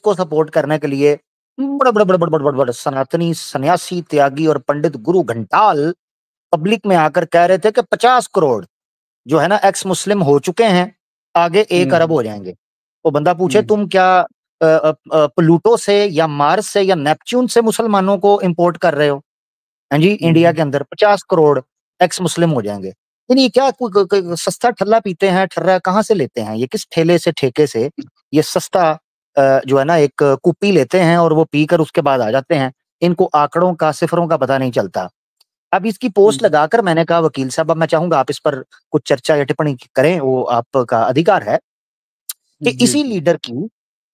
उसको सपोर्ट करने के लिए बड़े सनातनी सन्यासी त्यागी और पंडित गुरु घंटाल पब्लिक में आकर कह रहे थे कि 50 करोड़ जो है ना एक्स मुस्लिम हो चुके हैं, आगे 1 अरब हो जाएंगे। वो बंदा पूछे तुम क्या प्लूटो से या मार्स से या नेपच्यून से मुसलमानों को इंपोर्ट कर रहे हो? हाँ जी, इंडिया के अंदर 50 करोड़ एक्स मुस्लिम हो जाएंगे। यानी क्या कोई सस्ता ठल्ला पीते हैं? ठर्रा कहाँ से लेते हैं? ये किस ठेले से ठेके से ये सस्ता जो है ना एक कुप्पी लेते हैं और वो पीकर उसके बाद आ जाते हैं। इनको आंकड़ों का, सिफरों का पता नहीं चलता। अब इसकी पोस्ट लगाकर मैंने कहा वकील साहब, अब मैं चाहूंगा आप इस पर कुछ चर्चा या टिप्पणी करें, वो आपका अधिकार है कि इसी लीडर की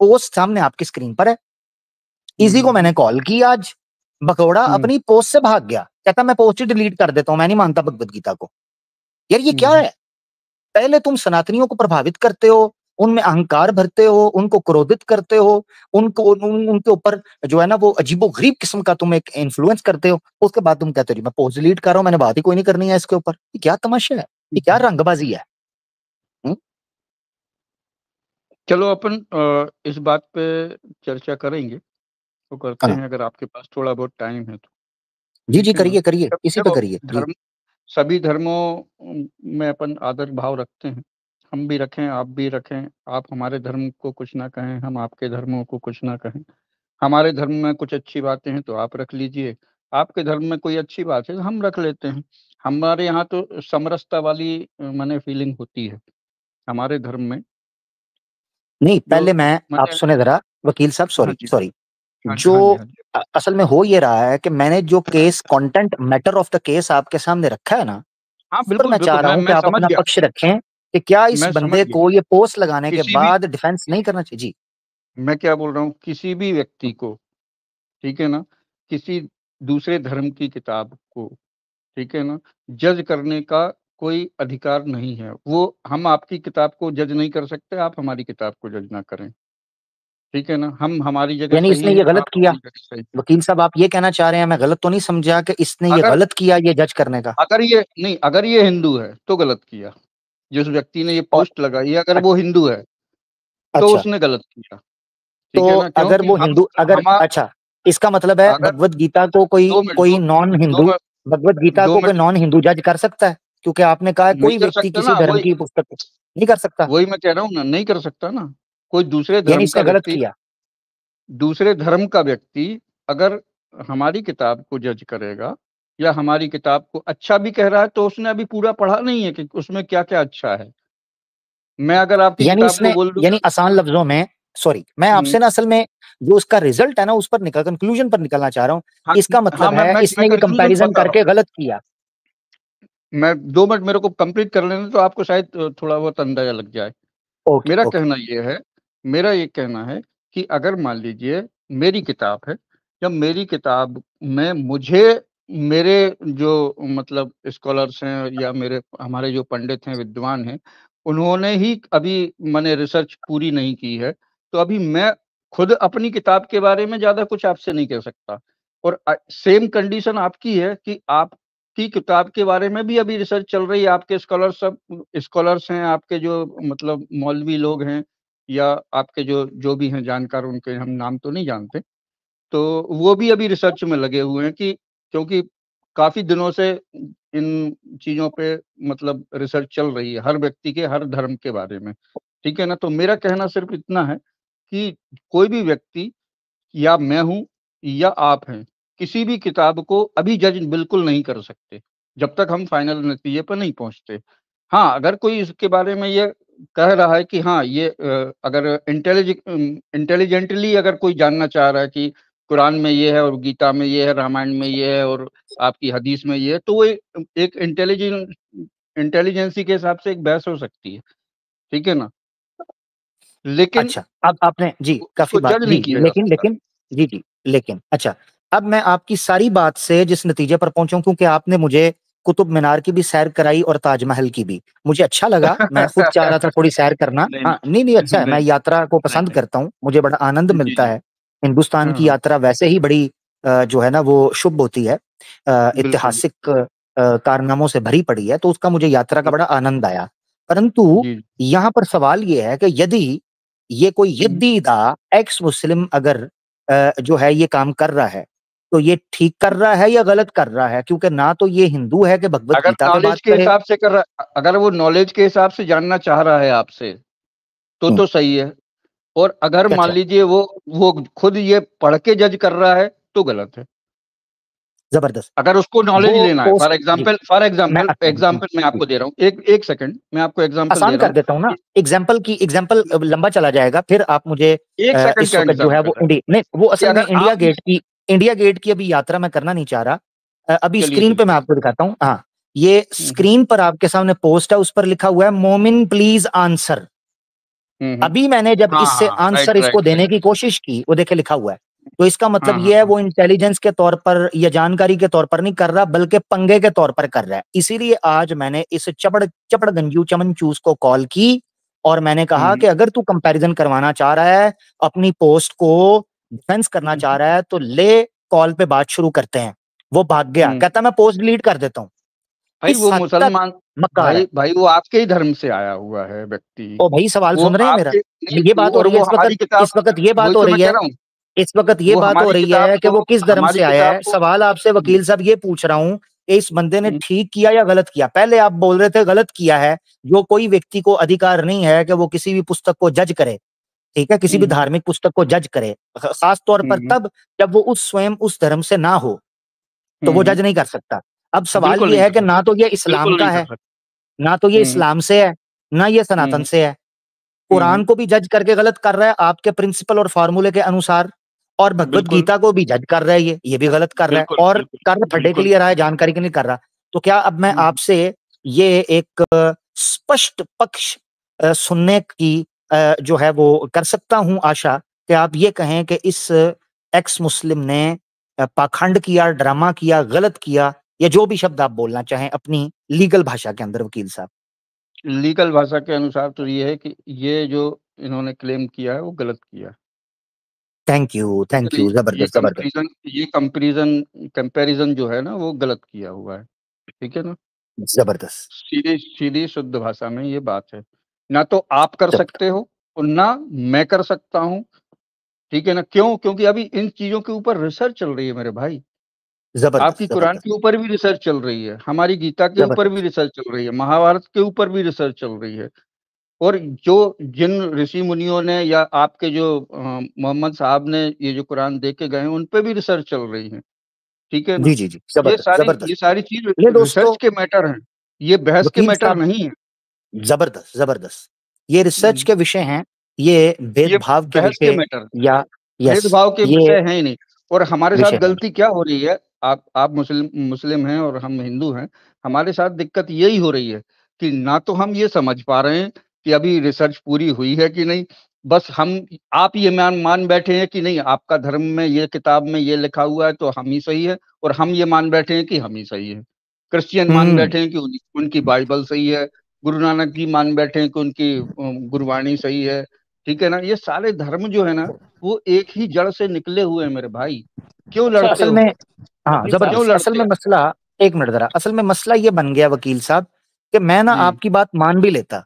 पोस्ट सामने आपकी स्क्रीन पर है। इसी को मैंने कॉल की आज, भगौड़ा अपनी पोस्ट से भाग गया, कहता मैं पोस्ट ही डिलीट कर देता हूं, मैं नहीं मानता भगवत गीता को। यार ये क्या है? पहले तुम सनातनियों को प्रभावित करते हो, उनमें अहंकार भरते हो, उनको क्रोधित करते हो, उनके ऊपर जो है ना वो अजीबोगरीब किस्म का तुम एक इन्फ्लुएंस करते हो, उसके बाद तुम कहते हो मैं पोस्ट डिलीट कर रहा हूं, मैंने बात ही कोई नहीं करनी है इसके ऊपर। ये क्या तमाशा है? ये क्या रंगबाजी है? चलो अपन इस बात पे चर्चा करेंगे तो करते हैं, अगर आपके पास थोड़ा बहुत टाइम है तो। जी करिए इसी पे करिए। धर्म, सभी धर्मों में अपन आदर भाव रखते हैं, हम भी रखें, आप भी रखें। आप हमारे धर्म को कुछ ना कहें, हम आपके धर्मों को कुछ ना कहें। हमारे धर्म में कुछ अच्छी बातें हैं तो आप रख लीजिए, आपके धर्म में कोई अच्छी बात है तो हम रख लेते हैं। हमारे यहाँ तो समरसता वाली माने फीलिंग होती है हमारे धर्म में। नहीं, पहले मैं आप सुने जरा वकील साहब, सॉरी जो असल में हो ये रहा है कि मैंने जो case content matter of the case आपके सामने रखा है ना, उस पर मैं चाह रहा हूं कि आप अपना पक्ष रखें कि क्या इस बंदे को ये पोस्ट लगाने के बाद डिफेंस नहीं करना चाहिए। जी, मैं क्या बोल रहा हूँ, किसी भी व्यक्ति को, ठीक है ना, किसी दूसरे धर्म की किताब को, ठीक है ना, जज करने का कोई अधिकार नहीं है। वो हम आपकी किताब को जज नहीं कर सकते, आप हमारी किताब को जज ना करें, ठीक है ना। हम हमारी जगह यानी सही इसने है, ये गलत आप किया? अपनी जगह सही। वकील साहब आप ये कहना चाह रहे हैं, मैं गलत तो नहीं समझा, कि इसने ये गलत किया ये जज करने का? अगर ये हिंदू है तो गलत किया। जिस व्यक्ति ने ये और पोस्ट लगाई, अगर वो हिंदू है तो अच्छा, उसने गलत किया, ठीक है तो ना। अगर क्योंकि वो हिंदू, अगर अच्छा, इसका मतलब है अगर भगवत गीता को कोई 2 मिनट कोई नॉन दो हिंदू, मिनट भगवत गीता 2 को कोई मिनट नॉन हिंदू जज कर सकता है? क्योंकि आपने कहा है नहीं कोई कर व्यक्ति सकता किसी ना, धर्म की पुस्तक नहीं कर सकता, वही मैं कह रहा हूँ ना, नहीं कर सकता ना। कोई दूसरे यानी धर्म का इसने गलत व्यक्ति, किया। दूसरे धर्म का व्यक्ति अगर हमारी किताब को जज करेगा या हमारी किताब को अच्छा भी कह रहा है, तो उसने अभी पूरा पढ़ा नहीं है कि उसमें क्या क्या अच्छा है। मैं अगर आपकी यानी किताब को इसने, बोल यानी दूंगा, आसान लफ्जों में, सॉरी मैं आपसे ना असल में जो उसका रिजल्ट है ना उस पर निकल, कंक्लूजन पर निकलना चाह रहा हूँ। हाँ इसका हाँ, मतलब मैं है मैं इसने मैं ये कंक्लूजन कंपैरिजन बता रहा करके गलत किया। हूँ। मैं 2 मिनट मेरे को कंप्लीट कर लेने तो आपको शायद थोड़ा बहुत अंदाजा लग जाए। ओके मेरा ओके। कहना ये है, मेरा ये कहना है कि अगर मान लीजिए मेरी किताब है, जब मेरी किताब में मुझे मेरे जो मतलब स्कॉलर्स हैं या मेरे हमारे जो पंडित हैं, विद्वान हैं, उन्होंने ही अभी मैंने रिसर्च पूरी नहीं की है, तो अभी मैं खुद अपनी किताब के बारे में ज़्यादा कुछ आपसे नहीं कह सकता। और सेम कंडीशन आपकी है कि आपकी किताब के बारे में भी अभी रिसर्च चल रही है, आपके स्कॉलर्स हैं, आपके जो मतलब मौलवी लोग हैं या आपके जो जो भी हैं जानकार, उनके हम नाम तो नहीं जानते, तो वो भी अभी रिसर्च में लगे हुए हैं कि क्योंकि काफ़ी दिनों से इन चीज़ों पे मतलब रिसर्च चल रही है, हर व्यक्ति के हर धर्म के बारे में, ठीक है ना। तो मेरा कहना सिर्फ़ इतना है कि कोई भी व्यक्ति, या मैं हूँ या आप हैं, किसी भी किताब को अभी जज बिल्कुल नहीं कर सकते, जब तक हम फाइनल नतीजे पर नहीं पहुँचते। हाँ, अगर कोई इसके बारे में ये कह रहा है कि हाँ, ये अगर इंटेलिजेंटली अगर कोई जानना चाह रहा है कि कुरान में ये है और गीता में ये है, रामायण में ये है और आपकी हदीस में ये है, तो वो एक इंटेलिजेंसी के हिसाब से एक बहस हो सकती है, ठीक है ना? लेकिन अच्छा, अब आपने जी काफ़ी उसको बात जज नहीं जी, किया जा लेकिन सकता। लेकिन जी, लेकिन अच्छा, अब मैं आपकी सारी बात से जिस नतीजे पर पहुँचा हूँ, क्योंकि आपने मुझे कुतुब मीनार की भी सैर कराई और ताजमहल की भी, मुझे अच्छा लगा, मैं खुद चाह रहा था थोड़ी सैर करना। नहीं, हाँ, नहीं, अच्छा है, मैं नहीं, यात्रा को नहीं, पसंद नहीं। करता हूँ, मुझे बड़ा आनंद जी, मिलता जी। है। हिंदुस्तान हाँ, की हाँ। यात्रा वैसे ही बड़ी जो है ना वो शुभ होती है, बिल्कुल, ऐतिहासिक कारनामों से भरी पड़ी है, तो उसका मुझे यात्रा का बिल बड़ा आनंद आया। परंतु जी, यहाँ पर सवाल ये है कि ये कोई यदीदा एक्स मुस्लिम अगर जो है ये काम कर रहा है तो ये ठीक कर रहा है या गलत कर रहा है? क्योंकि ना तो ये हिंदू है कि भगवत अगर गीता पे बात नॉलेज के करे। हिसाब से कर रहा, अगर वो नॉलेज के हिसाब से जानना चाह रहा है आपसे तो सही है, और अगर मान अच्छा, लीजिए वो खुद ये पढ़ के जज कर रहा है तो गलत है। जबरदस्त। अगर उसको नॉलेज वो लेना है, पोस्ट फॉर जी, एग्जांपल मैं एग्जांपल मैं आपको दे रहा हूँ, एक सेकंड मैं आपको एग्जांपल दे आसान रहा कर हूँ देता हूँ ना, एग्जाम्पल लंबा चला जाएगा, फिर आप मुझे एक सेकंड इस का वक्त जो है एग्जांपल वो है नहीं, वो कि असल में अगर आप इंडिया गेट की अभी यात्रा मैं करना नहीं चाह रहा। अभी चलिए स्क्रीन पे मैं चलिए आपको दिखाता हूँ। हाँ, ये हम्म स्क्रीन पर आपके सामने पोस्ट है, उस पर लिखा हुआ है मोमिन प्लीज आंसर। हम्म, अभी मैंने जब हाँ इससे हाँ, आंसर राइट इसको राइट देने राइट, की कोशिश की, वो देखे लिखा हुआ है, तो इसका मतलब हाँ हाँ ये है हाँ, वो इंटेलिजेंस के तौर पर या जानकारी के तौर पर नहीं कर रहा, बल्कि पंगे के तौर पर कर रहा है। इसीलिए आज मैंने इस चपड़ चपड़ गंजू चमन चूस को कॉल की और मैंने कहा हम्म कि अगर तू कंपैरिजन करवाना चाह रहा है, अपनी पोस्ट को डिफेंस करना चाह हम्म रहा है, तो ले कॉल पे बात शुरू करते हैं। वो भाग गया, हम्म। कहता मैं पोस्ट डिलीट कर देता हूँ। भाई इस वो हद तक मुसलमान, मक्कार है। भाई वो आपके ही धर्म से आया हुआ है व्यक्ति, ओ भाई, सवाल वो सुन रहे हैं मेरा? आपके नहीं, ये बात हो और रही है वो हमारी किताब, इस वक्त ये बात वही हो तो मैं रही कह है, रहा हूँ, इस वक्त ये वो बात हो हमारी रही किताब है कि वो को, किस धर्म हमारी से आया किताब है। को सवाल आपसे वकील साहब ये पूछ रहा हूं कि इस बंदे ने हम्म ठीक किया या गलत किया? पहले आप बोल रहे थे गलत किया है। जो कोई व्यक्ति को अधिकार नहीं है कि वो किसी भी पुस्तक को जज करे, ठीक है, किसी भी हम्म धार्मिक पुस्तक को जज करे, खास तौर पर हम्म तब जब वो उस स्वयं उस धर्म से ना हो, तो वो हम्म, जज नहीं कर सकता। अब सवाल बिल्कुल ये नहीं है कर कि सकते, ना तो ये इस्लाम बिल्कुल नहीं का कर है, सकते। ना तो ये हम्म इस्लाम से है, ना ये सनातन हम्म से है। कुरान हम्म, को भी जज करके गलत कर रहा है आपके प्रिंसिपल और फॉर्मूले के अनुसार, और भगवत बिल्कुल गीता को भी जज कर रहा है, ये भी गलत कर रहा है, बिल्कुल और बिल्कुल कर फटे के बिल्कुल। लिए रहा है, जानकारी के लिए कर रहा। तो क्या अब मैं हम्म, आपसे ये एक स्पष्ट पक्ष सुनने की जो है वो कर सकता हूं आशा, कि आप ये कहें कि इस एक्स मुस्लिम ने पाखंड किया, ड्रामा किया, गलत किया, या जो भी शब्द आप बोलना चाहें अपनी लीगल भाषा के अंदर वकील साहब। लीगल भाषा के अनुसार तो ये है कि ये जो इन्होंने क्लेम किया है वो गलत किया है। ठीक है थैंक ना, यू, ये जबरदस्त जबरदस्त। कंपैरिजन कंपैरिजन जो है ना वो गलत किया हुआ है। ठीक है ना, जबरदस्त। सीधी सीधी शुद्ध भाषा में ये बात है, ना तो आप कर जब सकते हो और ना मैं कर सकता हूँ। ठीक है ना, क्यों? क्योंकि अभी इन चीजों के ऊपर रिसर्च चल रही है मेरे भाई। आपकी जबरदस्त कुरान जबरदस्त के ऊपर भी रिसर्च चल रही है, हमारी गीता के ऊपर भी जबरदस्त। रिसर्च चल रही है, महाभारत के ऊपर भी रिसर्च चल रही है। और जो जिन ऋषि मुनियों ने या आपके जो मोहम्मद साहब ने ये जो कुरान दे के गए हैं उन पे भी रिसर्च चल रही है। ठीक है ना, जी जी जी, जबरदस्त ये जबरदस्त। सारी चीज ये रिसर्च दोस्तों, के मैटर हैं, ये बहस के वकील मैटर साहब, नहीं है। जबरदस्त जबरदस्त। ये रिसर्च हम्म, के विषय हैं, ये ये भेदभाव के बहस के विषय, मैटर, या यस, भेदभाव के ये विषय है ही नहीं। और हमारे साथ विषय है। गलती क्या हो रही है, आप मुस्लिम मुस्लिम हैं और हम हिंदू हैं, हमारे साथ दिक्कत यही हो रही है कि ना तो हम ये समझ पा रहे हैं कि अभी रिसर्च पूरी हुई है कि नहीं। बस हम, आप ये मान बैठे हैं कि नहीं आपका धर्म में ये किताब में ये लिखा हुआ है तो हम ही सही है, और हम ये मान बैठे हैं कि हम ही सही है। क्रिश्चियन मान हम्म। बैठे हैं कि उनकी बाइबल सही है, गुरु नानक जी मान बैठे हैं कि उनकी गुरबाणी सही है। ठीक है ना, ये सारे धर्म जो है ना वो एक ही जड़ से निकले हुए हैं मेरे भाई। क्यों अच्छा, लड़ते असल हो? में, हाँ वकील साहब। क्यों जबरदस्त, असल लड़ते में हो? मसला, एक मिनट जरा, असल में मसला ये बन गया वकील साहब कि मैं ना जी। आपकी बात मान भी लेता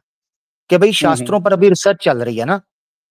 कि भाई हम्म शास्त्रों पर अभी रिसर्च चल रही है ना,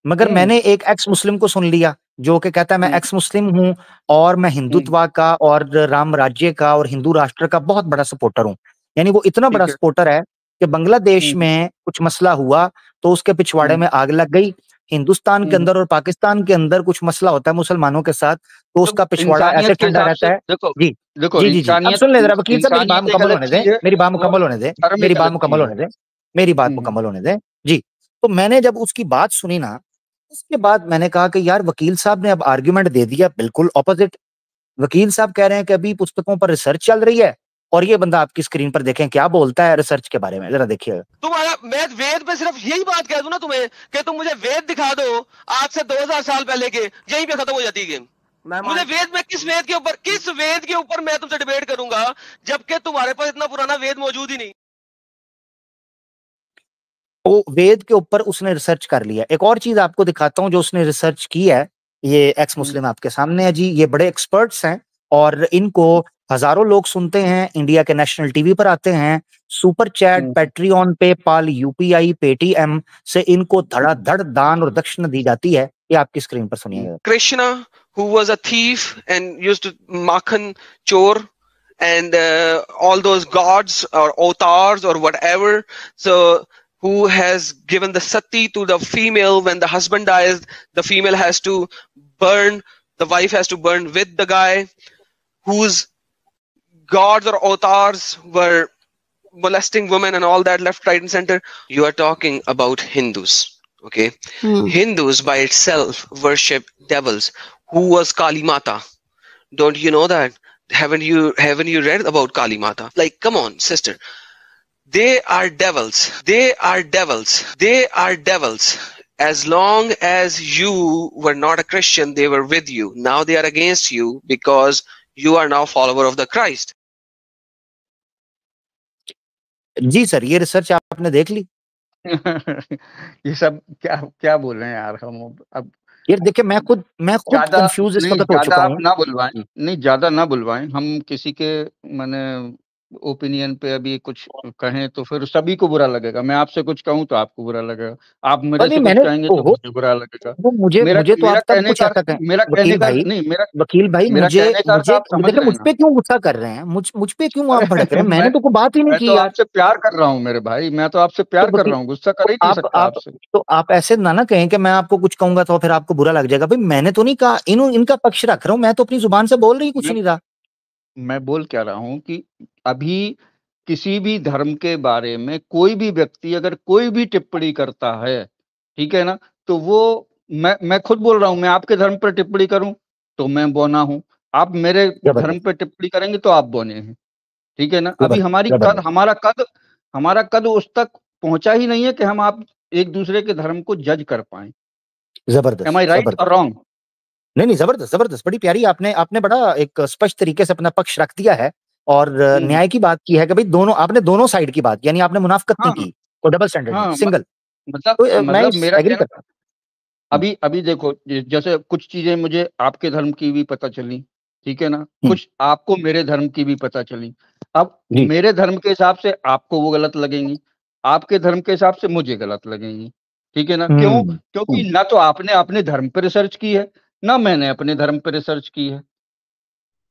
मगर हम्म मैंने एक एक्स मुस्लिम को सुन लिया जो कि कहता है मैं हम्म एक्स मुस्लिम हूं और मैं हम्म, हिंदुत्व का और राम राज्य का और हिंदू राष्ट्र का बहुत बड़ा सपोर्टर हूं। यानी वो इतना बड़ा ठीक है। सपोर्टर है कि बांग्लादेश हम्म में कुछ मसला हुआ तो उसके पिछवाड़े हम्म में आग लग गई। हिंदुस्तान के हम्म। अंदर और पाकिस्तान के अंदर कुछ मसला होता है मुसलमानों के साथ, तो तो उसका पिछवाड़ा ऐसे इंसानियत के ठंडा हिसाब से रहता है। देखो, जी देखो जी जी जी, अब इंसानियत, सुन ले जरा वकील साहब, मेरी बात इंसानियत एक मुकम्मल अलग होने दे, चीज है मेरी बात और मुकम्मल होने दे, धर्म मेरी एक बात अलग मुकम्मल चीज है। होने दे, मेरी बात हम्म मुकम्मल होने दे। जी, तो मैंने जब उसकी बात सुनी ना, उसके बाद मैंने कहा कि यार वकील साहब ने अब आर्गुमेंट दे दिया बिल्कुल ऑपोजिट। वकील साहब कह रहे हैं कि अभी पुस्तकों पर रिसर्च चल रही है, और ये बंदा आपकी स्क्रीन पर देखें क्या बोलता है रिसर्च के बारे में, जरा देखिए। तुम्हारा, मैं वेद पे सिर्फ यही बात कह दूं ना तुम्हें कि तुम मुझे वेद दिखा दो आज से 2000 साल पहले के, यहीं पे खत्म हो जाती है गेम। मुझे वेद में किस वेद के ऊपर मैं तुमसे डिबेट करूंगा जबकि तुम्हारे पास इतना पुराना वेद मौजूद ही नहीं। तो वेद के ऊपर उसने रिसर्च कर लिया। एक और चीज आपको दिखाता हूं जो उसने रिसर्च की है, ये एक्स हम्म मुस्लिम आपके सामने है जी, ये बड़े एक्सपर्ट्स हैं और इनको हजारों लोग सुनते हैं, इंडिया के नेशनल टीवी पर आते हैं, super chat, Patreon, PayPal, UPI, Paytm से इनको धड़ाधड़ दान और दक्षिणा दी जाती है। ये आपकी स्क्रीन पर सुनिएगा। Krishna, who was a thief and used to makhan chor and all those gods or avatars or whatever, so who has given the sati to the female. When the husband dies, the female has to burn, the wife has to burn with the guy, whose gods or avatars were molesting women and all that, left, right and center. You are talking about Hindus, okay? Hindus by itself worship devils. Who was Kali Mata? Don't you know that? Haven't you read about Kali Mata? Like, come on, sister. They are devils. They are devils. They are devils. As long as you were not a Christian, they were with you. Now they are against you because you are now follower of the Christ. जी sir, ये research आपने देख ली? ये सब क्या क्या बोल रहे हैं यार हम अब। यार देखिए, मैं खुद कंफ्यूज इस वक्त हो चुका हूं। ना बुलवाएं, नहीं ज्यादा ना बुलवाएं। हम किसी के माने ओपिनियन पे अभी कुछ कहें तो फिर सभी को बुरा लगेगा। मैं आपसे कुछ कहूं तो आपको बुरा लगेगा, आप मेरे से कुछ कहेंगे तो मुझे बुरा लगेगा। मुझे तो आप तब कुछ ऐसा कहें, वकील भाई मुझे मुझ पे क्यों गुस्सा कर रहे हैं? मुझ पे क्यों आप भड़क रहे हैं? मैंने तो कोई बात ही नहीं की। आपसे प्यार कर रहा हूँ मेरे भाई, मैं तो आपसे प्यार कर रहा हूँ, गुस्सा कर ही नहीं सकता आपसे। तो आप ऐसे ना कहें कि मैं आपको कुछ कहूंगा तो फिर आपको बुरा लग जाएगा। भाई मैंने तो नहीं कहा, इनका पक्ष रख रहा हूँ, मैं तो अपनी जुबान से बोल रही कुछ नहीं रहा। मैं बोल क्या रहा हूं कि अभी किसी भी धर्म के बारे में कोई भी व्यक्ति अगर कोई भी टिप्पणी करता है, ठीक है ना, तो वो मैं खुद बोल रहा हूं, मैं आपके धर्म पर टिप्पणी करूं तो मैं बौना हूं, आप मेरे धर्म पर टिप्पणी करेंगे तो आप बौने हैं, ठीक है ना। अभी हमारा कद उस तक पहुंचा ही नहीं है कि हम आप एक दूसरे के धर्म को जज कर पाए। जबरदस्त। एम आई राइट और रॉन्ग? नहीं, जबरदस्त, बड़ी प्यारी आपने बड़ा एक स्पष्ट तरीके से अपना पक्ष रख दिया है और न्याय की बात की है कि भाई आपने दोनों साइड की बात, यानी आपने मुनाफिकत नहीं की, कोई डबल स्टैंडर्ड, सिंगल। मतलब मेरा एग्री करता। अभी देखो, जैसे कुछ चीजें मुझे आपके धर्म की भी पता चली, ठीक है ना, कुछ आपको मेरे धर्म की भी पता चली। अब मेरे धर्म के हिसाब से आपको वो गलत लगेंगी, आपके धर्म के हिसाब से मुझे गलत लगेंगी, ठीक है ना। क्यों? क्योंकि ना तो आपने अपने धर्म पर रिसर्च की है, ना मैंने अपने धर्म पर रिसर्च की है।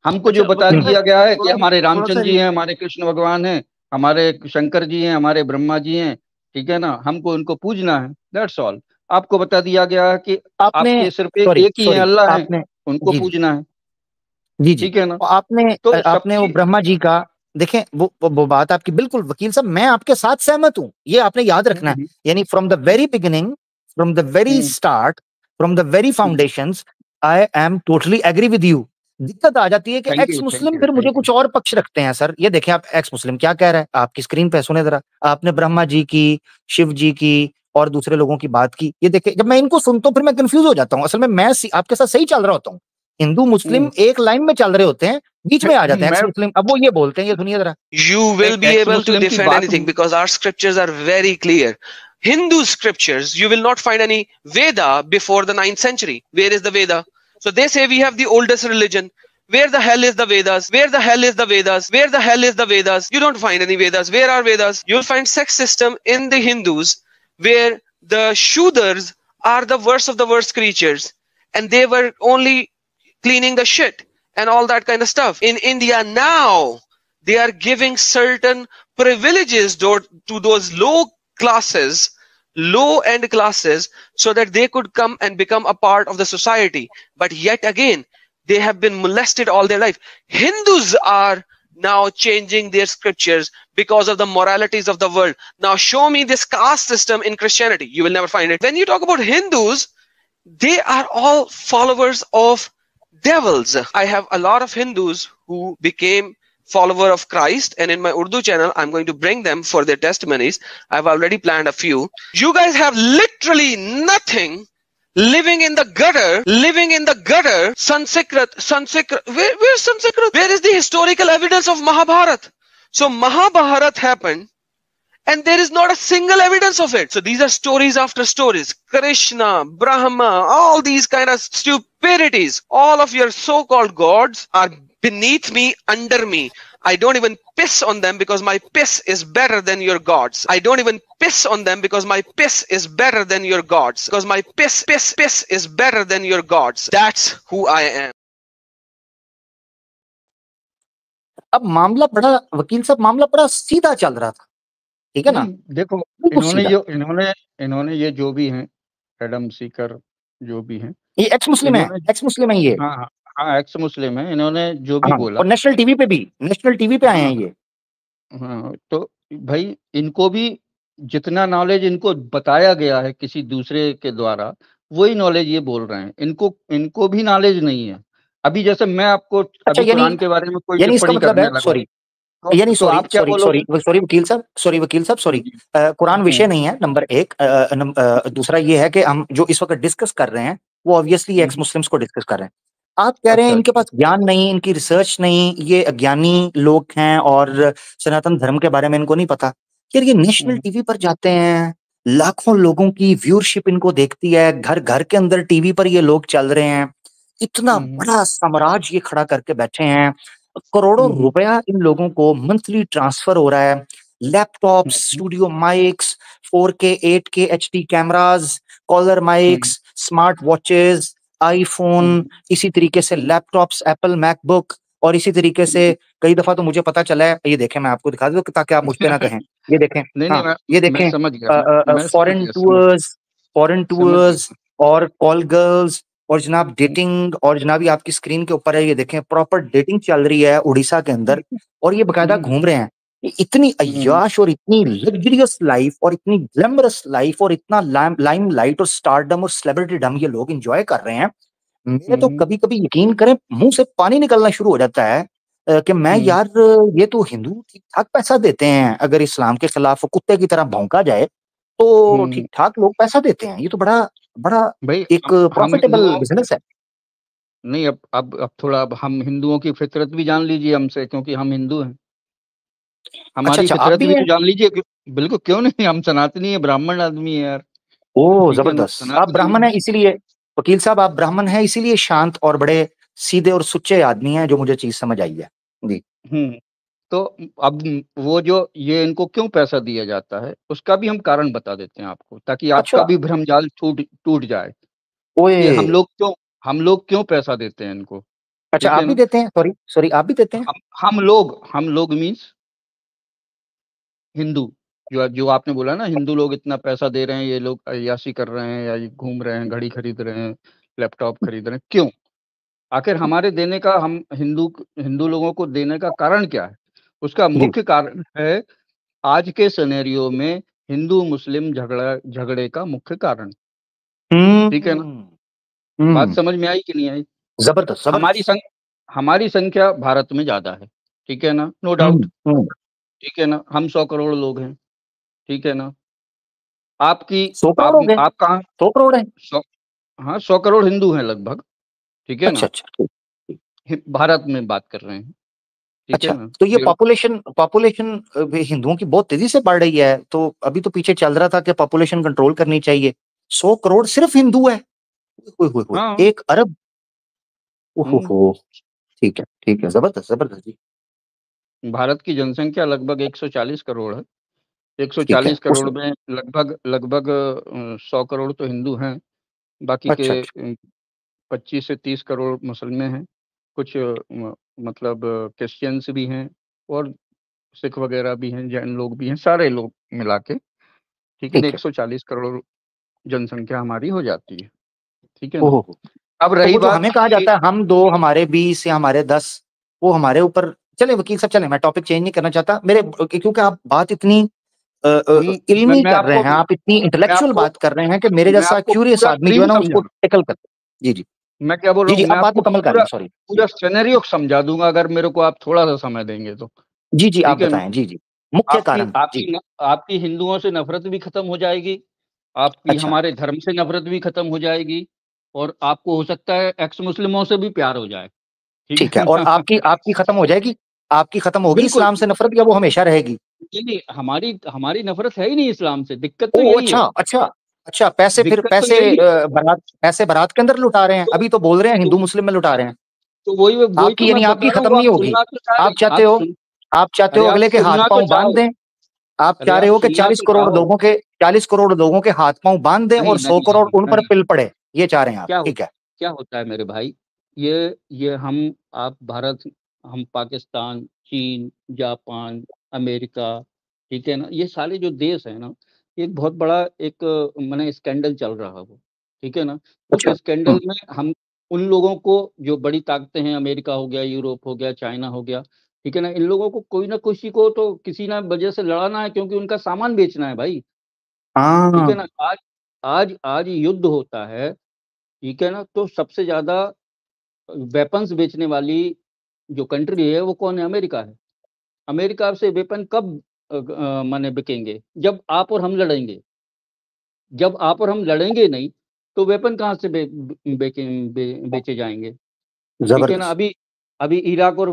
हमको जो बता दिया गया है कि हमारे रामचंद्र जी हैं, हमारे कृष्ण भगवान हैं, हमारे शंकर जी हैं, हमारे ब्रह्मा जी हैं, ठीक है ना, हमको उनको पूजना है, दैट्स ऑल। आपको बता दिया गया है कि आपके सिर्फ एक ही है, अल्लाह है, उनको पूजना है, जी ठीक है ना। आपने वो ब्रह्मा जी का, देखें वो बात आपकी बिल्कुल वकील साहब, मैं आपके साथ सहमत हूं, ये आपने याद रखना है। यानी from the very beginning, from the very start, from the very foundations, I am totally agree with you. दिक्कत आ जाती है कि एक्स मुस्लिम फिर मुझे कुछ और पक्ष रखते हैं। सर ये देखें, आप एक्स मुस्लिम क्या कह रहा है, आपकी स्क्रीन पे सुने जरा। आपने ब्रह्मा जी की, शिव जी की और दूसरे लोगों की बात की। ये देखें, जब मैं इनको सुनता हूँ फिर मैं कंफ्यूज हो जाता हूँ। असल में मैं आपके साथ सही चल रहा होता हूँ, हिंदू मुस्लिम एक लाइन में चल रहे होते हैं, बीच में आ जाते हैं एक्स मुस्लिम। अब वो ये बोलते हैं, ये सुनिए जरा। You will be able to defend anything because our scriptures are very clear. Hindu scriptures, you will not find any Veda before the 9th century. Where is the Veda? So they say we have the oldest religion. Where the hell is the Vedas? Where the hell is the Vedas? Where the hell is the Vedas? You don't find any Vedas. Where are Vedas? You'll find sex system in the Hindus where the Shudras are the worst of the worst creatures and they were only cleaning the shit and all that kind of stuff. In India now, they are giving certain privileges to those low-end classes so that they could come and become a part of the society. But yet again, they have been molested all their life. Hindus are now changing their scriptures because of the moralities of the world. Now show me this caste system in Christianity. You will never find it. When you talk about Hindus, they are all followers of devils. I have a lot of Hindus who became follower of Christ, and in my Urdu channel I'm going to bring them for their testimonies. I've already planned a few. You guys have literally nothing, living in the gutter, Sanskrit. Where's Sanskrit? Where is the historical evidence of Mahabharata? So Mahabharata happened And there is not a single evidence of it. So these are stories after stories. Krishna, Brahma, all these kind of stupidities. All of your so-called gods are beneath me, under me. I don't even piss on them because my piss is better than your gods. I don't even piss on them because my piss is better than your gods. Because my piss is better than your gods. That's who I am. अब मामला बड़ा, वकील साहब, मामला बड़ा सीधा चल रहा था, ठीक है ना? देखो, इन्होंने ये जो भी हैं, एडम सीकर जो भी हैं, ये एक्स मुस्लिम है, एक्स मुस्लिम है ये। हाँ, एक्स मुस्लिम है। इन्होंने जो भी बोला, और नेशनल टीवी पे आए हैं ये। हाँ, तो भाई इनको भी जितना नॉलेज इनको बताया गया है किसी दूसरे के द्वारा, वही नॉलेज ये बोल रहे हैं। इनको भी नॉलेज नहीं है। अभी जैसे मैं आपको अभी कुरान के बारे में कोई टिप्पणी करने लगा, सॉरी वकील साहब, कुरान विषय नहीं है, नंबर एक। दूसरा ये है कि हम जो इस वक्त डिस्कस कर रहे हैं वो ऑब्वियसली एक्स मुस्लिम्स को डिस्कस कर रहे हैं। आप कह रहे हैं इनके पास ज्ञान नहीं, इनकी रिसर्च नहीं, ये अज्ञानी लोग हैं और सनातन धर्म के बारे में इनको नहीं पता। यार ये नेशनल टीवी पर जाते हैं, लाखों लोगों की व्यूअरशिप इनको देखती है, घर घर के अंदर टीवी पर ये लोग चल रहे हैं, इतना बड़ा साम्राज्य ये खड़ा करके बैठे हैं, करोड़ों रुपया इन लोगों को मंथली ट्रांसफर हो रहा है, laptop, studio mics, 4K 8K HD cameras, collar mics, smart watches, iPhone, इसी तरीके से लैपटॉप्स, एप्पल मैकबुक, और इसी तरीके से कई दफा तो मुझे पता चला है, ये देखें, मैं आपको दिखा दूं ताकि आप मुझ पे ना कहें, ये देखें, ये देखें, फॉरेन टूर्स और कॉल गर्ल्स, और जनाब डेटिंग, और जनाब ये आपकी स्क्रीन के ऊपर है, ये देखें, प्रॉपर डेटिंग चल रही है उड़ीसा के अंदर, और ये बकायदा घूम रहे हैं। इतनी अय्याश और इतनी लग्जरियस लाइफ और इतनी ग्लैमरस लाइफ और इतना लाइम लाइट और स्टारडम और सेलिब्रिटीडम ये लोग एंजॉय कर रहे हैं। मेरे तो कभी कभी यकीन करें मुंह से पानी निकलना शुरू हो जाता है कि मैं यार, ये तो हिंदू ठीक ठाक पैसा देते हैं, अगर इस्लाम के खिलाफ कुत्ते की तरह भौंका जाए तो ठीक ठाक लोग पैसा देते हैं। ये तो बड़ा एक प्रॉफिटेबल बिजनेस है। नहीं, अब थोड़ा हम हिंदुओं की फितरत भी जान लीजिए हमसे, क्योंकि हम हिंदू हैं। हमारी फितरत भी तो जान लीजिए। बिल्कुल, क्यों नहीं, हम सनातनी है, ब्राह्मण आदमी है यार। ओ जबरदस्त, आप ब्राह्मण है इसीलिए, वकील साहब आप ब्राह्मण है इसीलिए शांत और बड़े सीधे और सुच्चे आदमी हैं, जो मुझे चीज समझ आई है जी। तो अब वो जो ये इनको क्यों पैसा दिया जाता है उसका भी हम कारण बता देते हैं आपको, ताकि आपका भी भ्रमजाल टूट जाए। कि हम लोग क्यों पैसा देते हैं इनको। अच्छा, आप भी देते हैं? सॉरी आप भी देते हैं? हम लोग मीन्स हिंदू, जो आपने बोला ना, हिंदू लोग इतना पैसा दे रहे हैं, ये लोग अय्याशी कर रहे हैं, या घूम रहे हैं, घड़ी खरीद रहे हैं, लैपटॉप खरीद रहे हैं, क्यों? आखिर हमारे देने का, हम हिंदू लोगों को देने का कारण क्या है? उसका मुख्य कारण है आज के सिनेरियो में हिंदू मुस्लिम झगड़े का मुख्य कारण। ठीक है ना? बात समझ में आई कि नहीं आई? जबरदस्त। हमारी संख्या भारत में ज्यादा है, ठीक है ना, नो डाउट, ठीक है ना, हम 100 करोड़ लोग हैं, ठीक है ना। आपकी 100 करोड़ आप कहाँ? 100 करोड़ है? 100 करोड़ हिंदू हैं लगभग, ठीक है ना। अच्छा, भारत में बात कर रहे हैं, ठीक है ना। तो ये पॉपुलेशन हिंदुओं की बहुत तेजी से बढ़ रही है, तो अभी तो पीछे चल रहा था कि पॉपुलेशन कंट्रोल करनी चाहिए। 100 करोड़ सिर्फ हिंदू है? 1 अरब? ओहो, ठीक है, जबरदस्त जी। भारत की जनसंख्या लगभग 140 करोड़ है। 140 करोड़ में लगभग 100 करोड़ तो हिंदू हैं, बाकी के 25 से 30 करोड़ मुसलमान हैं, कुछ मतलब क्रिश्चियंस भी हैं, और सिख वगैरह भी हैं, जैन लोग भी हैं, सारे लोग मिला के, ठीक है, 140 करोड़ जनसंख्या हमारी हो जाती है, ठीक है ना। अब रही बात, हमें कहा जाता है हम 2, हमारे 20 या हमारे 10, वो हमारे ऊपर। चले वकील साहब, चले, मैं टॉपिक चेंज नहीं करना चाहता मेरे, क्योंकि आप बात इतनी इल्मी कर रहे हैं, आप इतनी इंटेलेक्चुअल बात कर रहे हैं कि मेरे जैसा क्यूरियस आदमी जो है ना उसको टिकल कर। जी मैं क्या बोल रहा हूँ, आप बात मुकम्मल कर रहे हैं, सॉरी। पूरा सिनेरियो समझा दूंगा अगर मेरे को आप थोड़ा सा समय देंगे तो। जी आप बताएं। जी मुख्य कारण। आपकी हिंदुओं से नफरत भी खत्म हो जाएगी, आपकी हमारे धर्म से नफरत भी खत्म हो जाएगी, और आपको हो सकता है एक्स मुस्लिमों से भी प्यार हो जाए, ठीक है। और आपकी खत्म हो जाएगी, आपकी खत्म होगी इस्लाम से नफरत, या वो हमेशा रहेगी? नहीं, हमारी हमारी नफरत है ही नहीं इस्लाम से, दिक्कत तो ओ यही अच्छा है, अच्छा अच्छा, पैसे फिर दिक्कत तो पैसे यही है। पैसे बारात के अंदर लुटा रहे हैं, तो, अभी तो बोल रहे हैं हिंदू तो, मुस्लिम में लुटा रहे हैं। तो वही तो आपकी यानी मैं आपकी बता रहा खत्म हूँ, नहीं आप होगी। सुनना तो आप चाहे, चाहते आप हो, सुन, आप चाहते हो अरे आप अगले के हाथ सुनना तो पांव बांध चाहो, दें। आप अरे चाह आप रहे हो कि सुनना 40 तो करोड़ चाहो। लोगों के 40 करोड़ लोगों के हाथ पांव बांध दें और नहीं 100 नहीं करोड़ नहीं उन पर नहीं, पिल पड़े, ये चाह रहे हैं आप, क्या ठीक है। क्या होता है मेरे भाई, ये हम, आप भारत, हम पाकिस्तान, चीन, जापान, अमेरिका, ठीक है ना, ये सारे जो देश है ना, एक बहुत बड़ा एक माने स्कैंडल चल रहा है वो, ठीक है ना। उस अच्छा। स्कैंडल में हम उन लोगों को, जो बड़ी ताकतें हैं, अमेरिका हो गया, यूरोप हो गया, चाइना हो गया, ठीक है ना, इन लोगों को कोई ना किसी को तो किसी ना वजह से लड़ाना है, क्योंकि उनका सामान बेचना है भाई, ठीक है हाँ। ना। आज आज आज युद्ध होता है, ठीक है ना, तो सबसे ज्यादा वेपन्स बेचने वाली जो कंट्री है वो कौन है? अमेरिका है। अमेरिका से वेपन कब माने बिकेंगे? जब आप और हम लड़ेंगे। जब आप और हम लड़ेंगे नहीं तो वेपन कहाँ से बेचे जाएंगे? ठीक है ना। जबरदस्त। अभी अभी इराक और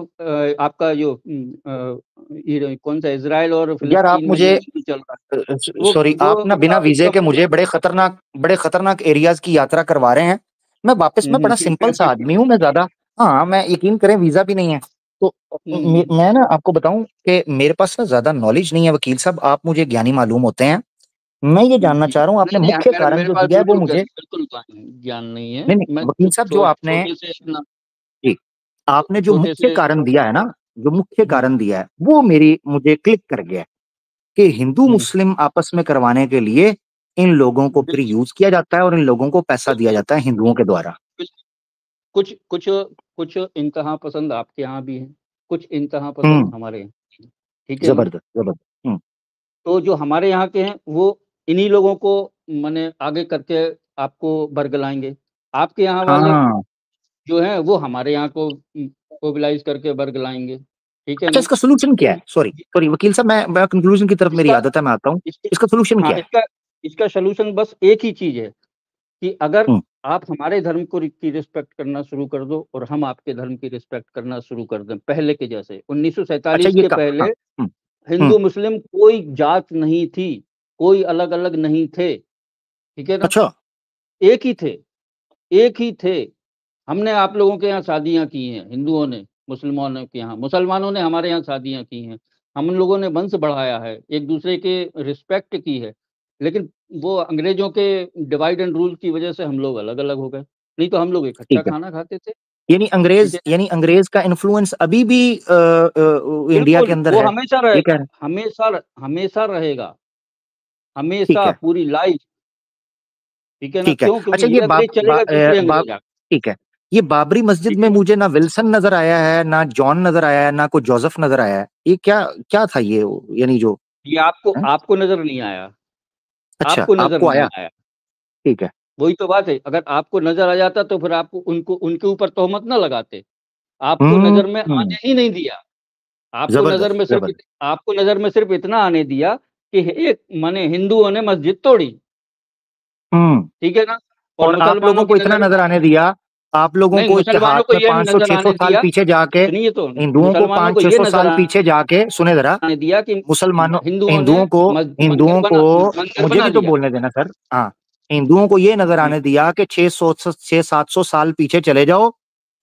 आपका जो कौन सा इजराइल और यार आप फिलिस्तीन में जो मुझे, युद्ध चल रहा है, वो सॉरी, वो आप ना बिना वीजे उसका के मुझे बड़े खतरनाक एरियाज की यात्रा करवा रहे हैं। मैं वापस, मैं बड़ा सिंपल सा आदमी हूँ, मैं ज्यादा, हाँ मैं यकीन करें वीजा भी नहीं है। तो मैं ना आपको बताऊं कि मेरे पास ना ज्यादा नॉलेज नहीं है वकील साहब, आप मुझे ज्ञानी मालूम होते हैं। मैं ये जानना जी, चाह रहा हूँ, आपने नहीं नहीं, मुख्य मेरे कारण मेरे जो पास दिया है वो बिल्कुल मुझे, बिल्कुल ज्ञान नहीं है। नहीं मैं नहीं वकील साहब जो आपने, छोटे से अपना, जी, आपने जो छोटे मुख्य से, कारण दिया है ना, जो मुख्य हम्म कारण दिया है वो मेरी मुझे क्लिक कर गया कि हिंदू हम्म, मुस्लिम आपस में करवाने के लिए इन लोगों को फिर बिल्कुल यूज किया जाता है और इन लोगों को पैसा दिया बिल्कुल जाता है हिंदुओं के द्वारा। बिल्कुल। कुछ कुछ कुछ इंतहा पसंद आपके यहाँ भी है, कुछ इंतहा पसंद हम्म। हमारे यहाँ भी हैं, ठीक है ना। जबरदस्त जबरदस्त। तो जो हमारे यहाँ के हैं वो इन्हीं लोगों को माने आगे करके आपको बरगलाएंगे। आपके यहाँ वाले हाँ। जो हैं वो हमारे यहाँ को मोबिलाइज करके बरगलाएंगे, ठीक है अच्छा, ना। इसका सोल्यूशन क्या तो है? सॉरी सॉरी वकील साहब, मैं कंक्लूजन की तरफ, मेरी इसका आदत है, मैं आता हूँ। इसके इसका सोल्यूशन हाँ, क्या है? इसका इसका सलूशन बस एक ही चीज है कि अगर हम्म। आप हमारे धर्म को की रिस्पेक्ट करना शुरू कर दो और हम आपके धर्म की रिस्पेक्ट करना शुरू कर दें, पहले के जैसे अच्छा 1947 ये के कब? पहले हाँ। हम्म। हम्म। हिंदू मुस्लिम कोई जात नहीं थी, कोई अलग अलग नहीं थे, ठीक है ना। अच्छा। एक ही थे, एक ही थे। हमने आप लोगों के यहाँ शादियां की हैं, हिंदुओं ने मुसलमानों के यहाँ, मुसलमानों ने हमारे यहाँ शादियां की हैं, हम लोगों ने वंश बढ़ाया है, एक दूसरे के रिस्पेक्ट की है। लेकिन वो अंग्रेजों के डिवाइड एंड रूल की वजह से हम लोग अलग अलग हो गए, नहीं तो हम लोग इकट्ठा ठीक है, खाना खाते थे, ठीक है। यानी अंग्रेज का इन्फ्लुएंस अभी भी इंडिया के बिल्कुल, अंदर वो है, हमेशा ये कह रहेगा, रहे हैं? हमेशा रहेगा, ठीक हमेशा है। पूरी लाइफ, ठीक है ना। ठीक है। क्यों? क्योंकि अच्छा ये ये अंग्रेज चलेगा दूसरे अंग्रेज आके, ठीक है, ये बाबरी मस्जिद ठीक में है ना। मुझे ना विल्सन नजर आया है, ना जॉन नजर आया है, ना कोई जोसेफ नजर आया है, ये क्या क्या था ये, यानी जो ये आपको है? आपको नजर नहीं आया, अच्छा, आपको नजर आपको नहीं आया? आया। ठीक है। वही तो बात है, अगर आपको नजर आ जाता तो फिर आपको उनको उनके ऊपर तोहमत ना लगाते। आपको नजर में हम्म। आने ही नहीं दिया, आपको नजर जबरदस्त में सिर्फ जबरदस्त। आपको नजर में सिर्फ इतना आने दिया कि एक माने हिंदुओं ने मस्जिद तोड़ी, हम्म। ठीक है ना। और और आप मुसलमानों लोगों की को इतना नजर में, नजर आने दिया, आप लोगों नहीं, को मुसलमानों इतिहास को में ये 500 नजर 600 आने साल दिया, पीछे जाके, सुनिए तो, हिंदुओं को मुसलमानों 500 को ये 600 नजर साल पीछे जाके, सुने जरा, आने दिया कि मुसलमानों, हिंदुओं ने हिंदुओं को मंदिर हिंदुओं को मंदिर मुझे बना भी तो दिया। बोलने देना सर, हाँ। हिंदुओं को ये नजर आने दिया कि 600 700 साल पीछे चले जाओ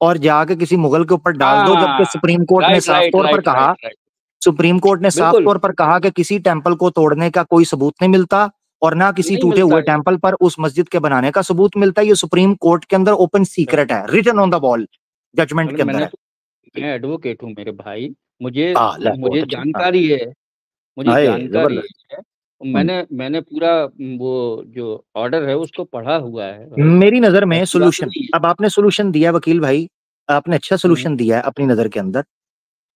और जाके किसी मुगल के ऊपर डाल दो, जबकि हाँ, सुप्रीम कोर्ट ने राइट साफ राइट तौर पर राइट कहा, राइट राइट, सुप्रीम कोर्ट ने साफ बिल्कुल तौर पर कहा कि किसी टेम्पल को तोड़ने का कोई सबूत नहीं मिलता और ना किसी नहीं टूटे मिलता हुए है। टेम्पल पर उस मस्जिद के बनाने का सबूत मिलता है। ये सुप्रीम कोर्ट के अंदर ओपन सीक्रेट है, written on the wall, judgement अरे के अंदर है। मैं एडवोकेट हूँ मेरे भाई, मुझे ले बहुत मुझे अच्छा, हाँ। जानकारी है, मुझे हाय जानकारी जबरदस्त। है। हम्म। मैंने पूरा वो जो ऑर्डर है उसको पढ़ा हुआ है भाई, मेरी नजर में ऐसी बात सोल्यूशन, नहीं है। अब आपने सोल्यूशन दिया वकील भाई, आपने अच्छा हम्म सोल्यूशन दिया है अपनी नजर के अंदर।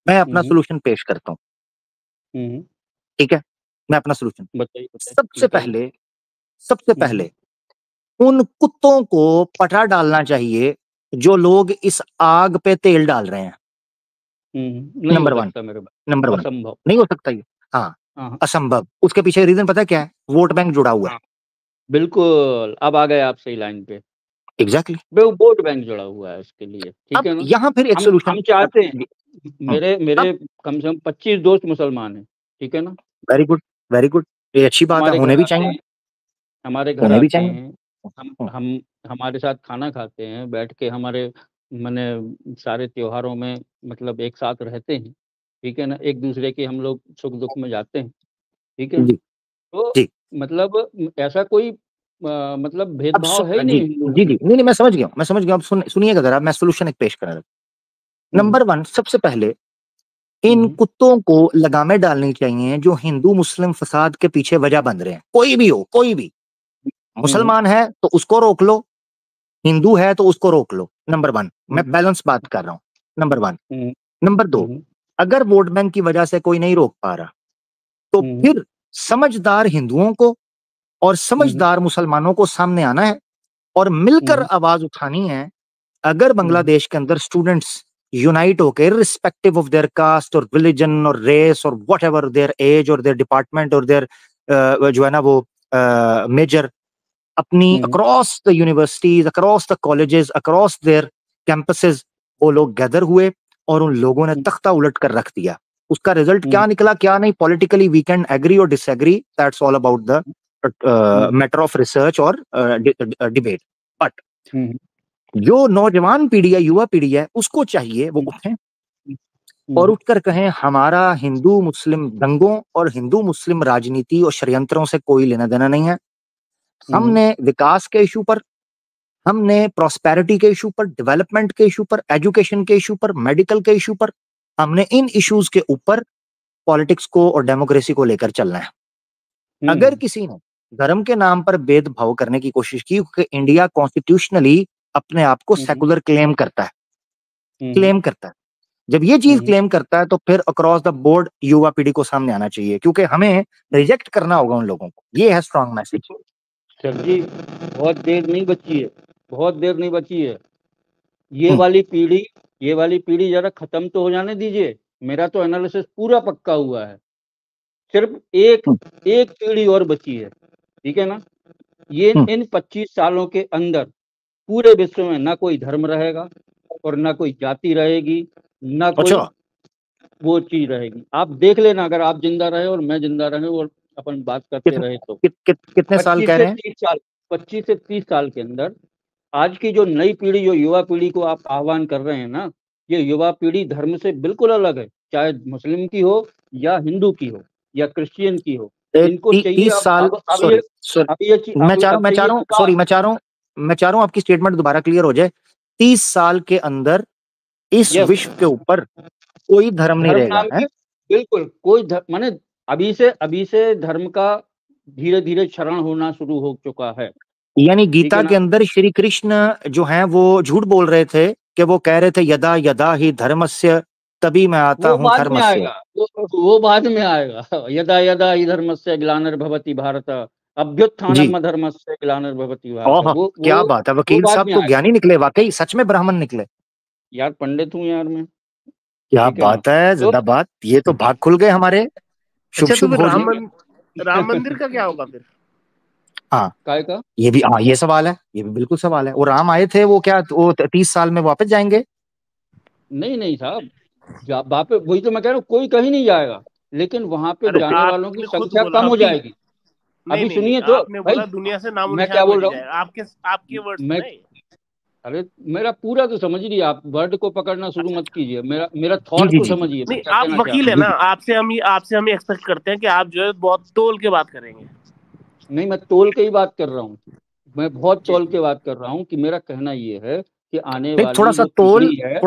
मैं अपना हम्म सोल्यूशन पेश करता हूँ, हम्म, ठीक है। मैं अपना सोल्यूशन, बताइए बताइए सबसे बताइए। पहले, सबसे हम्म पहले उन कुत्तों को पटा डालना चाहिए जो लोग इस आग पे तेल डाल रहे हैं। नहीं हो नंबर वन, सकता मेरे नंबर भाई, वन, असंभव। नहीं हो सकता ये, हाँ, हाँ असंभव। उसके पीछे रीजन पता है क्या है? वोट बैंक जुड़ा हुआ है। हाँ, बिल्कुल, अब आ गए आप सही लाइन पे। एग्जैक्टली। वो वोट बैंक जुड़ा हुआ है इसके लिए, ठीक अब है ना। यहां फिर एक सोल्यूशन, हम चाहते हैं, हम्म, मेरे अब मेरे कम से कम 25 दोस्त मुसलमान हैं, ठीक है ना। वेरी गुड, वेरी गुड, ये अच्छी बात है, हमारे होने घर भी आते चाहिए, हैं, हमारे घर होने भी आते चाहिए। हैं, हम हमारे साथ खाना खाते हैं, बैठ के हमारे मैंने सारे त्योहारों में मतलब एक साथ रहते हैं, ठीक है ना, एक दूसरे के हम लोग सुख दुख में जाते हैं, ठीक है। जी तो जी। मतलब ऐसा कोई मतलब अब भेदभाव है ही जी नहीं हिंदुओं जी में। जी, नहीं नहीं, मैं समझ गया हूँ, मैं समझ गया हूँ। अब सुनिएगा जरा, मैं सोल्यूशन एक पेश कर रहा हूँ। नंबर 1, सबसे पहले इन कुत्तों को लगामें डालनी चाहिए जो हिंदू मुस्लिम फसाद के पीछे वजह बन रहे हैं। कोई भी हो, कोई भी, मुसलमान है तो उसको रोक लो, हिंदू है तो उसको रोक लो। नंबर 1, मैं बैलेंस बात कर रहा हूँ। नंबर 1। नंबर 2, अगर वोट बैंक की वजह से कोई नहीं रोक पा रहा, तो फिर समझदार हिंदुओं को और समझदार मुसलमानों को सामने आना है और मिलकर आवाज उठानी है। अगर बांग्लादेश के अंदर स्टूडेंट्स यूनाइट होकर रिस्पेक्टिव ऑफ देयर कास्ट और रिलीजन और रेस और व्हाट एवर देयर एज और देयर डिपार्टमेंट और देयर जो है ना वो मेजर, अपनी across the universities, across the colleges, across their campuses, वो लोग गैदर हुए और उन लोगों ने तख्ता उलट कर रख दिया। उसका रिजल्ट क्या निकला क्या नहीं, पॉलिटिकली वी कैन एग्री और disagree, that's all about the matter of research और डिबेट। बट जो नौजवान पीढ़ी है, युवा पीढ़ी है, उसको चाहिए वो उठें और उठकर कहें हमारा हिंदू मुस्लिम दंगों और हिंदू मुस्लिम राजनीति और षड्यंत्रों से कोई लेना देना नहीं है। हमने विकास के इशू पर, हमने प्रॉस्पेरिटी के इशू पर, डेवलपमेंट के इशू पर, एजुकेशन के इशू पर, मेडिकल के इशू पर, हमने इन इश्यूज के ऊपर पॉलिटिक्स को और डेमोक्रेसी को लेकर चलना है। अगर किसी ने धर्म के नाम पर भेदभाव करने की कोशिश की, क्योंकि इंडिया कॉन्स्टिट्यूशनली अपने आप को सेकुलर क्लेम करता है, जब ये चीज क्लेम करता है तो फिर अक्रॉस द बोर्ड युवा पीढ़ी को सामने आना चाहिए, क्योंकि हमें रिजेक्ट करना होगा उन लोगों को। ये है स्ट्रॉन्ग मैसेज। सर जी, बहुत देर नहीं बची है, बहुत देर नहीं बची है। ये वाली पीढ़ी जरा खत्म तो हो जाने दीजिए। मेरा तो एनालिसिस पूरा पक्का हुआ है, सिर्फ एक पीढ़ी और बची है, ठीक है ना। ये इन 25 सालों के अंदर पूरे विश्व में ना कोई धर्म रहेगा और ना कोई जाति रहेगी, ना कोई वो चीज रहेगी। आप देख लेना, अगर आप जिंदा रहे और मैं जिंदा रहे और अपन बात करते रहे तो कितने साल कह रहे हैं? 25 से 30 साल के अंदर आज की जो नई पीढ़ी, जो युवा पीढ़ी को आप आह्वान कर रहे हैं ना, ये युवा पीढ़ी धर्म से बिल्कुल अलग है, चाहे मुस्लिम की हो या हिंदू की हो या क्रिश्चियन की हो। इनको चाहिए 30 साल, मैं चाह रहा हूँ आपकी स्टेटमेंट दोबारा क्लियर हो जाए। 30 साल के अंदर इस विश्व के ऊपर कोई धर्म नहीं रहेगा है? बिल्कुल कोई माने अभी से धर्म का धीरे धीरे क्षरण होना शुरू हो चुका है। यानी गीता के अंदर श्री कृष्ण जो हैं वो झूठ बोल रहे थे कि वो कह रहे थे यदा यदा ही धर्मस्य, तभी मैं आता हूँ धर्मस्य। वो बाद में आएगा। यदा यदा ही धर्मस्य ग्लानिर्भवति भारत अभ्युत्थानम धर्मस्य ग्लानिर्भवति भारत। क्या बात है, वकील साहब तो ज्ञानी निकले, वाकई सच में ब्राह्मण निकले। यार पंडित हूँ यार मैं। क्या बात है, जिंदाबाद। ये तो भाग खुल गए हमारे। शुभ शुभ हो। राम मंदिर का क्या होगा फिर? हाँ का? ये भी, हाँ ये सवाल है, ये भी बिल्कुल सवाल है। वो राम आए थे, वो क्या वो 30 साल में वापस जाएंगे? नहीं साहब, वापस वही तो मैं कह रहा हूँ, कोई कहीं नहीं जाएगा, लेकिन वहां पे जाने वालों की संख्या कम हो जाएगी। अभी सुनिए तो आपने बोला दुनिया से नाम मैं क्या बोल रहा हूँ, आपके वर्ड्स अरे मेरा पूरा तो समझिए, आप वर्ड को पकड़ना शुरू मत कीजिए, मेरा थॉट को समझिए। नहीं, आप वकील है ना, आपसे हम एक्सपेक्ट करते हैं कि आप जो है बहुत तोल के बात करेंगे। नहीं, मैं तोल के ही बात कर रहा हूँ, मैं बहुत तोल के बात कर रहा हूँ कि मेरा कहना ये है कि आने वाली थोड़ा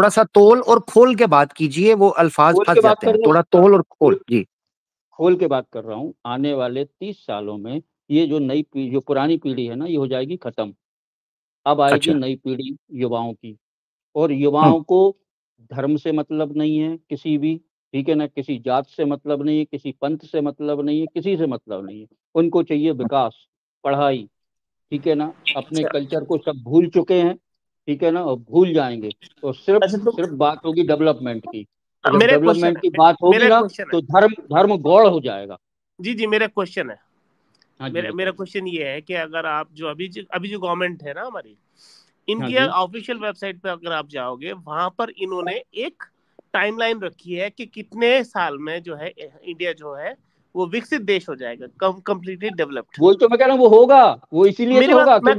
सा तोल और खोल के बात कीजिए, वो अल्फाज फंस जाते हैं। थोड़ा तोल और खोल, जी खोल के बात कर रहा हूँ। आने वाले 30 सालों में ये जो नई पीढ़ी, जो पुरानी पीढ़ी है ना, ये हो जाएगी खत्म। अब आएगी नई पीढ़ी युवाओं की, और युवाओं को धर्म से मतलब नहीं है किसी भी, ठीक है ना, किसी जात से मतलब नहीं है, किसी पंथ से मतलब नहीं है, किसी से मतलब नहीं है। उनको चाहिए विकास, पढ़ाई, ठीक है ना। अपने कल्चर को सब भूल चुके हैं, ठीक है ना, और भूल जाएंगे तो सिर्फ बात होगी डेवलपमेंट की। जब डेवलपमेंट की बात होगी ना तो धर्म गौड़ हो जाएगा। जी मेरा क्वेश्चन है, मेरा क्वेश्चन ये है कि अगर आप जो अभी जो गवर्नमेंट है ना हमारी, इनकी ऑफिशियल वेबसाइट पे अगर आप जाओगे, वहां पर इन्होंने एक टाइमलाइन रखी है कि कितने साल में जो है इंडिया जो है वो विकसित देश हो जाएगा, कंप्लीटली डेवलप्ड। वही तो मैं कह रहा हूँ, वो होगा, वो इसीलिए तो होगा मैं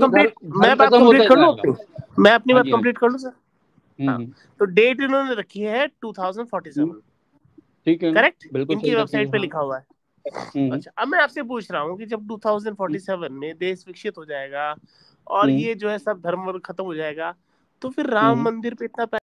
बात कंप्लीट कर लूं, मैं अपनी बात कंप्लीट कर लूं सर। हाँ, तो डेट इन्होंने रखी है 2047। ठीक है, करेक्ट, इनकी वेबसाइट पे लिखा हुआ है। अच्छा, अब मैं आपसे पूछ रहा हूँ कि जब 2047 में देश विकसित हो जाएगा और ये जो है सब धर्म खत्म हो जाएगा, तो फिर राम मंदिर पे इतना